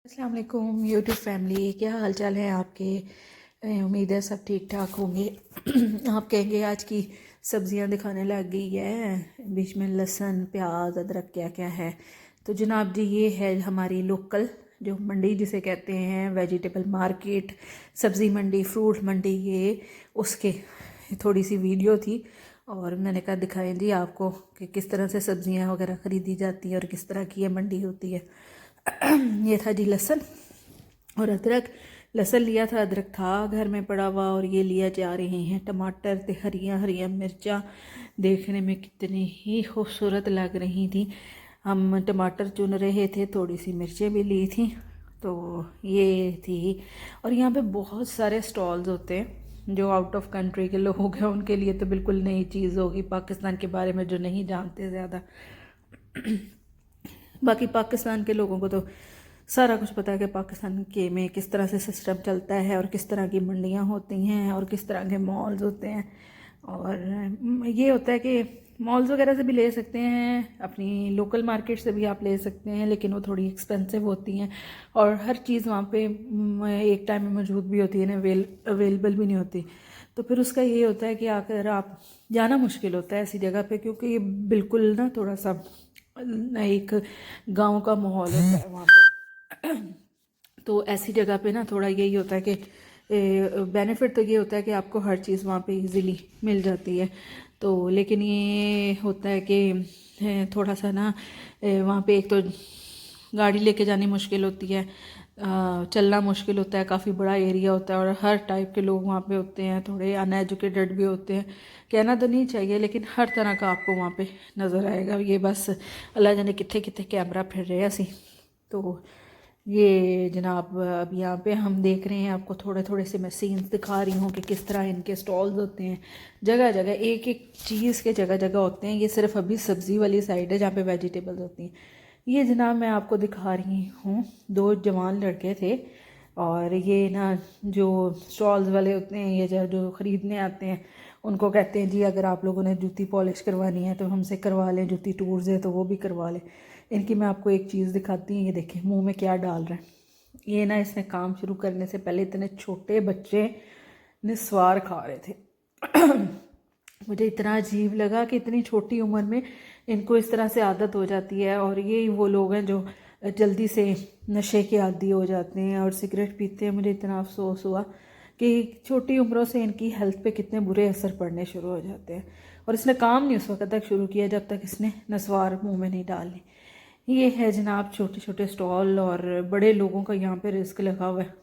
अस्सलाम वालेकुम YouTube family, क्या हाल चाल है आपके। उम्मीद है सब ठीक ठाक होंगे। आप कहेंगे आज की सब्जियां दिखाने लग गई है, बीच में लहसुन प्याज अदरक क्या क्या है। तो जनाब जी ये है हमारी लोकल जो मंडी जिसे कहते हैं, वेजिटेबल मार्केट, सब्ज़ी मंडी, फ्रूट मंडी, ये उसके थोड़ी सी वीडियो थी और मैंने कहा दिखाएं जी आपको कि किस तरह से सब्ज़ियां वगैरह ख़रीदी जाती हैं और किस तरह की ये मंडी होती है। ये था जी लहसुन और अदरक। लहसुन लिया था, अदरक था घर में पड़ा हुआ, और ये लिया जा रहे हैं टमाटर ते हरियाँ हरियाँ मिर्चा। देखने में कितनी ही खूबसूरत लग रही थी। हम टमाटर चुन रहे थे, थोड़ी सी मिर्चें भी ली थी। तो ये थी। और यहाँ पे बहुत सारे स्टॉल्स होते हैं जो आउट ऑफ कंट्री के लोग हैं उनके लिए तो बिल्कुल नई चीज़ होगी, पाकिस्तान के बारे में जो नहीं जानते ज़्यादा। बाकी पाकिस्तान के लोगों को तो सारा कुछ पता है कि पाकिस्तान के में किस तरह से सिस्टम चलता है और किस तरह की मंडियाँ होती हैं और किस तरह के मॉल्स होते हैं। और ये होता है कि मॉल्स वगैरह से भी ले सकते हैं, अपनी लोकल मार्केट से भी आप ले सकते हैं, लेकिन वो थोड़ी एक्सपेंसिव होती हैं और हर चीज़ वहाँ पे एक टाइम में मौजूद भी होती है ना, अवेलेबल भी नहीं होती। तो फिर उसका ये होता है कि अगर आप जाना मुश्किल होता है ऐसी जगह पे, क्योंकि ये बिल्कुल ना थोड़ा सा एक गांव का माहौल होता है वहाँ पे। तो ऐसी जगह पे ना थोड़ा यही होता है कि बेनिफिट तो ये होता है कि आपको हर चीज़ वहाँ पे इजीली मिल जाती है। तो लेकिन ये होता है कि थोड़ा सा ना वहाँ पे एक तो गाड़ी लेके जानी मुश्किल होती है, चलना मुश्किल होता है, काफ़ी बड़ा एरिया होता है और हर टाइप के लोग वहाँ पे होते हैं, थोड़े अनएजुकेटेड भी होते हैं। कहना तो नहीं चाहिए, लेकिन हर तरह का आपको वहाँ पे नज़र आएगा। ये बस अल्लाह जाने कितने कितने कैमरा फिर रहे हैं असी। तो ये जनाब अब यहाँ पे हम देख रहे हैं, आपको थोड़े थोड़े से मैं सीन्स दिखा रही हूँ कि किस तरह इनके स्टॉल्स होते हैं। जगह जगह एक एक चीज़ के जगह जगह होते हैं। ये सिर्फ अभी सब्ज़ी वाली साइड है जहाँ पे वेजिटेबल्स होती हैं। ये जनाब मैं आपको दिखा रही हूँ, दो जवान लड़के थे और ये ना जो स्टॉल्स वाले होते हैं, ये जो ख़रीदने आते हैं उनको कहते हैं जी अगर आप लोगों ने जूती पॉलिश करवानी है तो हमसे करवा लें, जूती टूर्स है तो वो भी करवा लें। इनकी मैं आपको एक चीज़ दिखाती हूँ, ये देखें मुंह में क्या डाल रहा है। ये ना इसने काम शुरू करने से पहले इतने छोटे बच्चे निस्वार खा रहे थे। मुझे इतना अजीब लगा कि इतनी छोटी उम्र में इनको इस तरह से आदत हो जाती है। और ये वो लोग हैं जो जल्दी से नशे के आदी हो जाते हैं और सिगरेट पीते हैं। मुझे इतना अफसोस हुआ कि छोटी उम्रों से इनकी हेल्थ पे कितने बुरे असर पड़ने शुरू हो जाते हैं। और इसने काम नहीं उस वक्त तक शुरू किया जब तक इसने नस्वार मुंह में नहीं डाली। ये है जनाब छोटे छोटे स्टॉल, और बड़े लोगों का यहाँ पे रिस्क लगा हुआ है।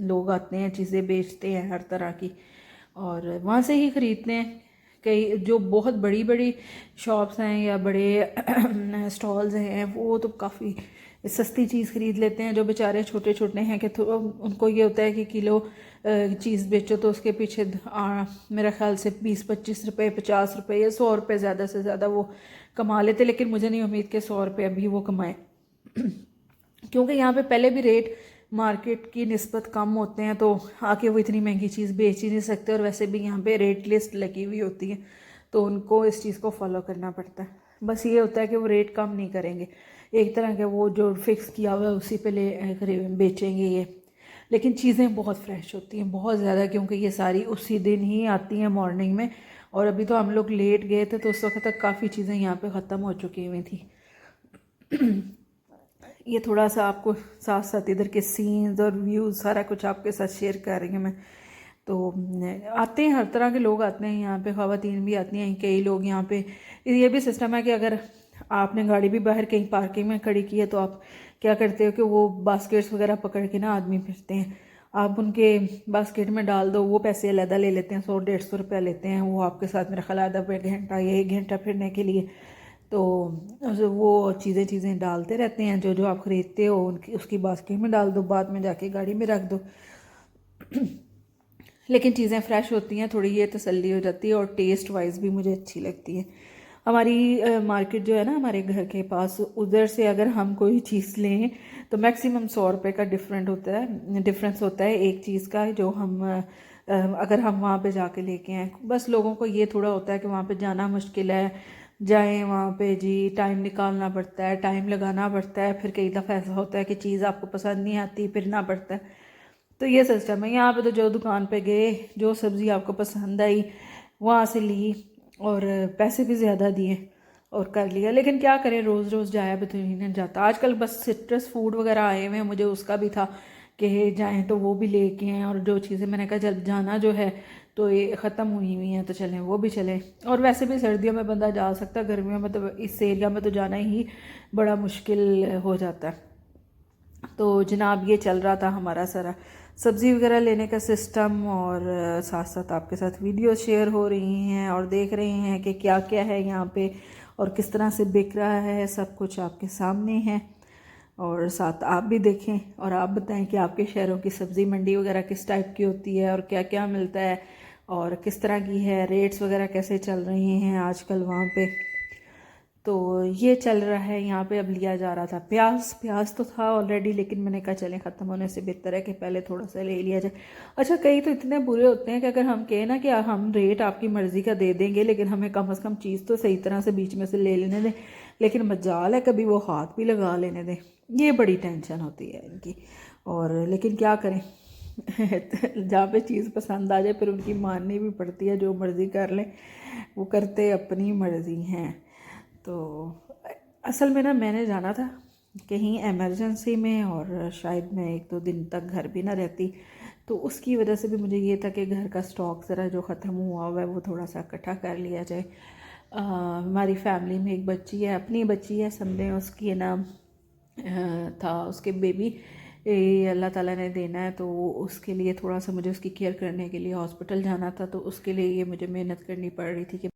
लोग आते हैं, चीज़ें बेचते हैं हर तरह की और वहाँ से ही ख़रीदते हैं। कई जो बहुत बड़ी बड़ी शॉप्स हैं या बड़े स्टॉल्स हैं वो तो काफ़ी सस्ती चीज़ ख़रीद लेते हैं। जो बेचारे छोटे छोटे हैं कि उनको ये होता है कि किलो चीज़ बेचो तो उसके पीछे मेरा ख्याल से 20-25 रुपये, 50 रुपये या 100 रुपये ज़्यादा से ज़्यादा वो कमा लेते। लेकिन मुझे नहीं उम्मीद कि 100 रुपये अभी वो कमाए। क्योंकि यहाँ पे पहले भी रेट मार्केट की निस्बत कम होते हैं, तो आके वो इतनी महंगी चीज़ बेच ही नहीं सकते। और वैसे भी यहाँ पे रेट लिस्ट लगी हुई होती है तो उनको इस चीज़ को फॉलो करना पड़ता है। बस ये होता है कि वो रेट कम नहीं करेंगे, एक तरह के वो जो फिक्स किया हुआ है उसी पे बेचेंगे ये। लेकिन चीज़ें बहुत फ्रेश होती हैं, बहुत ज़्यादा, क्योंकि ये सारी उसी दिन ही आती हैं मॉर्निंग में। और अभी तो हम लोग लेट गए थे तो उस वक्त तक काफ़ी चीज़ें यहाँ पे ख़त्म हो चुकी हुई थी। ये थोड़ा सा आपको साथ साथ इधर के सीन्स और व्यूज़ सारा कुछ आपके साथ शेयर कर रही हूँ मैं। तो आते हैं, हर तरह के लोग आते हैं यहाँ पे, ख़वातीन भी आती हैं। कई लोग यहाँ पे ये भी सिस्टम है कि अगर आपने गाड़ी भी बाहर कहीं पार्किंग में खड़ी की है तो आप क्या करते हो कि वो बास्केट्स वगैरह पकड़ के ना आदमी फिरते हैं, आप उनके बास्केट में डाल दो, वो पैसे अलग ले लेते हैं, 100-150 रुपया लेते हैं वो आपके साथ मेरा ख्याल आधा घंटा या 1 घंटा फिरने के लिए। तो वो चीज़ें डालते रहते हैं, जो जो आप ख़रीदते हो उनकी उसकी बास्केट में डाल दो, बाद में जाके गाड़ी में रख दो। लेकिन चीज़ें फ़्रेश होती हैं, थोड़ी ये तसल्ली हो जाती है और टेस्ट वाइज भी मुझे अच्छी लगती है। हमारी मार्केट जो है ना हमारे घर के पास, उधर से अगर हम कोई चीज़ लें तो मैक्सिमम 100 रुपये का डिफरेंस होता है एक चीज़ का, जो हम अगर हम वहाँ पे जाके लेके आएँ। बस लोगों को ये थोड़ा होता है कि वहाँ पे जाना मुश्किल है, जाएं वहाँ पे जी, टाइम निकालना पड़ता है, टाइम लगाना पड़ता है, फिर कई दफ़ा ऐसा होता है कि चीज़ आपको पसंद नहीं आती, फिरना पड़ता है। तो ये सिस्टम है यहाँ पे। तो जो दुकान पे गए, जो सब्ज़ी आपको पसंद आई वहाँ से ली, और पैसे भी ज़्यादा दिए और कर लिया। लेकिन क्या करें, रोज़ रोज़ जाया भी तो नहीं जाता। आजकल बस सिट्रस फूड वगैरह आए हुए हैं, मुझे उसका भी था कि जाएं तो वो भी लेके हैं। और जो चीज़ें मैंने कहा जब जाना जो है तो ये ख़त्म हुई हुई हैं तो चलें वो भी चलें। और वैसे भी सर्दियों में बंदा जा सकता है, गर्मियों में तो इस एरिया में तो जाना ही बड़ा मुश्किल हो जाता है। तो जनाब ये चल रहा था हमारा सारा सब्ज़ी वगैरह लेने का सिस्टम, और साथ साथ आपके साथ वीडियो शेयर हो रही हैं और देख रहे हैं कि क्या क्या है यहाँ पे और किस तरह से बिक रहा है। सब कुछ आपके सामने है, और साथ आप भी देखें और आप बताएं कि आपके शहरों की सब्ज़ी मंडी वगैरह किस टाइप की होती है और क्या क्या मिलता है और किस तरह की है, रेट्स वगैरह कैसे चल रहे हैं आजकल वहाँ पे। तो ये चल रहा है यहाँ पे। अब लिया जा रहा था प्याज तो था ऑलरेडी, लेकिन मैंने कहा चलें ख़त्म होने से बेहतर है कि पहले थोड़ा सा ले लिया जाए। अच्छा, कई तो इतने बुरे होते हैं कि अगर हम कहें ना कि हम रेट आपकी मर्ज़ी का दे देंगे, लेकिन हमें कम से कम चीज़ तो सही तरह से बीच में से ले लेने दें। लेकिन मजाल है कभी वो हाथ भी लगा लेने दें, ये बड़ी टेंशन होती है इनकी। और लेकिन क्या करें जहाँ पे चीज़ पसंद आ जाए फिर उनकी माननी भी पड़ती है, जो मर्ज़ी कर लें, वो करते अपनी मर्ज़ी हैं। तो असल में ना मैंने जाना था कहीं इमरजेंसी में, और शायद मैं 1-2 दिन तक घर भी ना रहती, तो उसकी वजह से भी मुझे ये था कि घर का स्टॉक ज़रा जो ख़त्म हुआ हुआ है वो थोड़ा सा इकट्ठा कर लिया जाए। हमारी फैमिली में एक बच्ची है, अपनी बच्ची है, समझे उसकी नाम था उसके बेबी, अल्लाह ताला ने देना है, तो उसके लिए थोड़ा सा मुझे उसकी केयर करने के लिए हॉस्पिटल जाना था। तो उसके लिए ये मुझे मेहनत करनी पड़ रही थी कि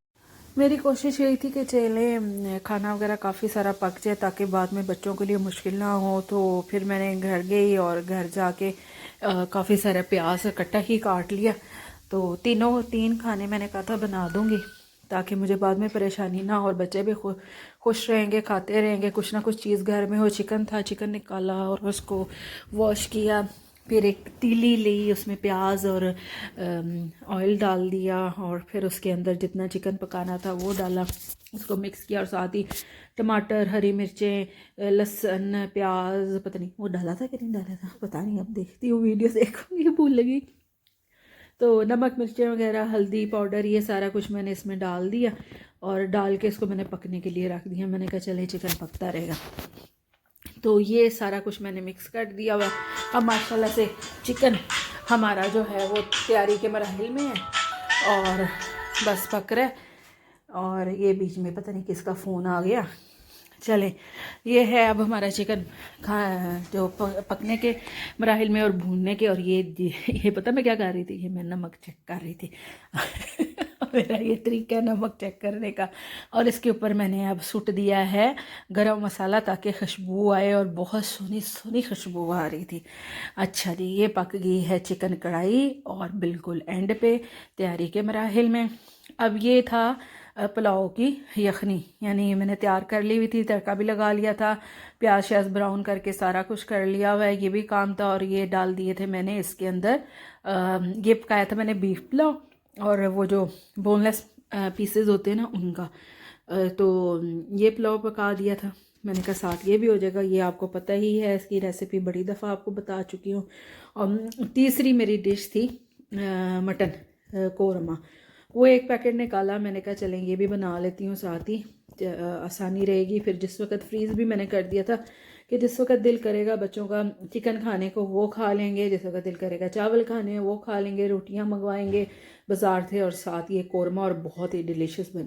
मेरी कोशिश यही थी कि चले खाना वगैरह काफ़ी सारा पक जाए ताकि बाद में बच्चों के लिए मुश्किल ना हो। तो फिर मैंने घर गई और घर जाके काफ़ी सारा प्याज इकट्ठा ही काट लिया। तो 3 खाने मैंने कहा था बना दूँगी ताकि मुझे बाद में परेशानी ना हो, और बच्चे भी खुश रहेंगे, खाते रहेंगे। कुछ ना कुछ चीज़ घर में हो। चिकन था, चिकन निकाला और उसको वॉश किया, फिर एक तीली ली, उसमें प्याज और ऑयल डाल दिया, और फिर उसके अंदर जितना चिकन पकाना था वो डाला, उसको मिक्स किया, और साथ ही टमाटर, हरी मिर्चें, लहसुन, प्याज, पता नहीं वो डाला था कि नहीं डाला था, पता नहीं, अब देखती हूँ वीडियो देखूँगी, भूल लगी। तो नमक, मिर्चें वगैरह, हल्दी पाउडर, ये सारा कुछ मैंने इसमें डाल दिया, और डाल के इसको मैंने पकने के लिए रख दिया। मैंने कहा चले चिकन पकता रहेगा। तो ये सारा कुछ मैंने मिक्स कर दिया हुआ। अब माशाल्लाह से चिकन हमारा जो है वो तैयारी के मराहिल में है, और बस पक रहा है। और ये बीच में पता नहीं किसका फ़ोन आ गया। चले, ये है अब हमारा चिकन खा जो पकने के मराहिल में और भूनने के। और ये पता मैं क्या कर रही थी, ये मैं नमक चेक कर रही थी मेरा ये तरीका है नमक चेक करने का। और इसके ऊपर मैंने अब सुट दिया है गरम मसाला ताकि खुशबू आए, और बहुत सोनी सोनी खुशबू आ रही थी। अच्छा जी, ये पक गई है चिकन कढ़ाई, और बिल्कुल एंड पे तैयारी के मराहिल में। अब ये था पुलाव की यखनी, यानी मैंने तैयार कर ली हुई थी, तड़का भी लगा लिया था, प्याज श्याज ब्राउन करके सारा कुछ कर लिया हुआ है, ये भी काम था। और ये डाल दिए थे मैंने इसके अंदर, ये पकाया था मैंने बीफ पुलाव, और वो जो बोनलेस पीसेस होते हैं ना उनका, तो ये पुलाव पका दिया था मैंने कहा साथ ये भी हो जाएगा। ये आपको पता ही है, इसकी रेसिपी बड़ी दफ़ा आपको बता चुकी हूँ। और तीसरी मेरी डिश थी मटन कोरमा, वो एक पैकेट निकाला, मैंने कहा चलें ये भी बना लेती हूँ, साथ ही आसानी रहेगी। फिर जिस वक्त फ्रीज़ भी मैंने कर दिया था कि जिस वक्त दिल करेगा बच्चों का चिकन खाने को वो खा लेंगे, जिस वक्त दिल करेगा चावल खाने वो खा लेंगे, रोटियां मंगवाएंगे बाज़ार से, और साथ ये कोरमा, और बहुत ही डिलीशियस बनी।